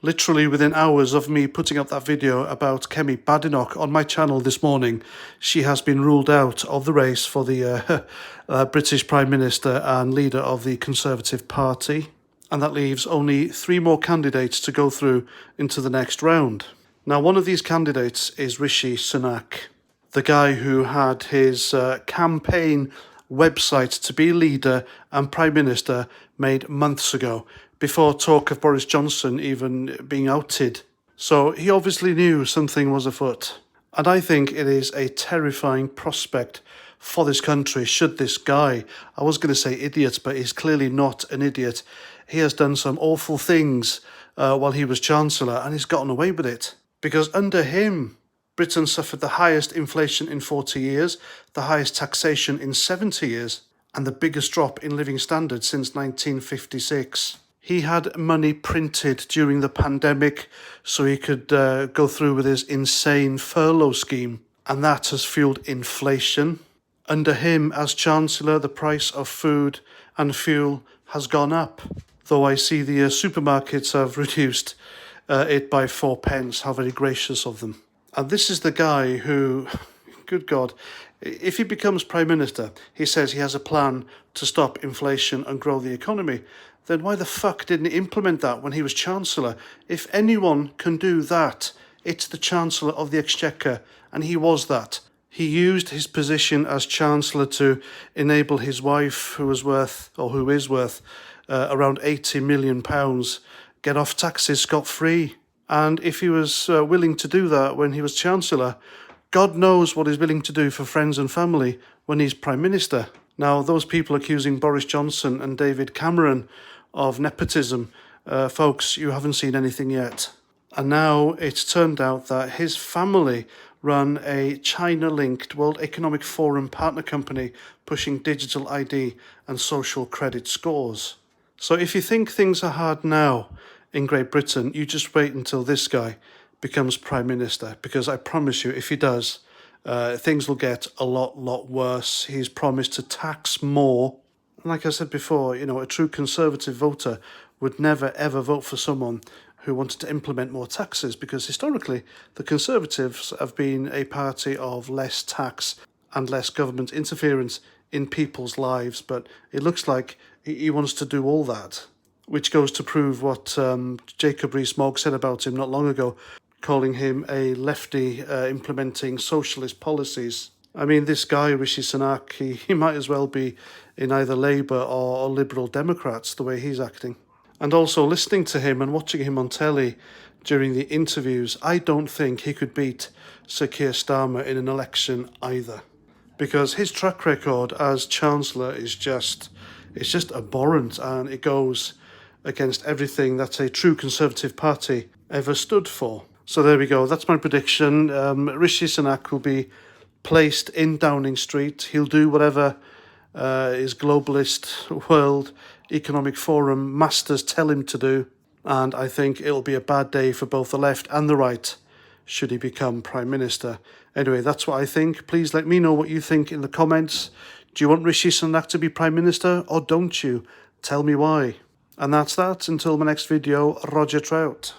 Literally within hours of me putting up that video about Kemi Badenoch on my channel this morning, she has been ruled out of the race for the British Prime Minister and leader of the Conservative Party. And that leaves only 3 more candidates to go through into the next round. Now, one of these candidates is Rishi Sunak, the guy who had his campaign website to be leader and Prime Minister made months ago, before talk of Boris Johnson even being outed. So he obviously knew something was afoot. And I think it is a terrifying prospect for this country should this guy, I was going to say idiot, but he's clearly not an idiot. He has done some awful things while he was Chancellor, and he's gotten away with it. Because under him, Britain suffered the highest inflation in 40 years, the highest taxation in 70 years, and the biggest drop in living standards since 1956. He had money printed during the pandemic so he could go through with his insane furlough scheme, and that has fueled inflation. Under him, as Chancellor, the price of food and fuel has gone up, though I see the supermarkets have reduced it by 4 pence. How very gracious of them. And this is the guy who, good God, if he becomes Prime Minister, he says he has a plan to stop inflation and grow the economy. Then why the fuck didn't he implement that when he was Chancellor? If anyone can do that, it's the Chancellor of the Exchequer, and he was that. He used his position as Chancellor to enable his wife, who is worth around £80 million, get off taxes scot-free. And if he was willing to do that when he was Chancellor, God knows what he's willing to do for friends and family when he's Prime Minister. Now, those people accusing Boris Johnson and David Cameron of nepotism, folks, you haven't seen anything yet. And now it's turned out that his family run a China-linked World Economic Forum partner company pushing digital ID and social credit scores. So if you think things are hard now in Great Britain, you just wait until this guy becomes Prime Minister, because I promise you, if he does, things will get a lot worse. He's promised to tax more. Like I said before, a true Conservative voter would never ever vote for someone who wanted to implement more taxes, because historically the Conservatives have been a party of less tax and less government interference in people's lives. But it looks like he wants to do all that, which goes to prove what Jacob Rees-Mogg said about him not long ago, calling him a lefty implementing socialist policies. I mean, this guy, Rishi Sunak, he might as well be in either Labour or Liberal Democrats, the way he's acting. And also, listening to him and watching him on telly during the interviews, I don't think he could beat Sir Keir Starmer in an election either. Because his track record as Chancellor is just abhorrent, and it goes against everything that a true Conservative Party ever stood for. So there we go, that's my prediction. Rishi Sunak will be placed in Downing Street. He'll do whatever his globalist World Economic Forum masters tell him to do. And I think it'll be a bad day for both the left and the right should he become Prime Minister. Anyway, that's what I think. Please let me know what you think in the comments. Do you want Rishi Sunak to be Prime Minister, or don't you? Tell me why. And that's that. Until my next video, Roger Trout.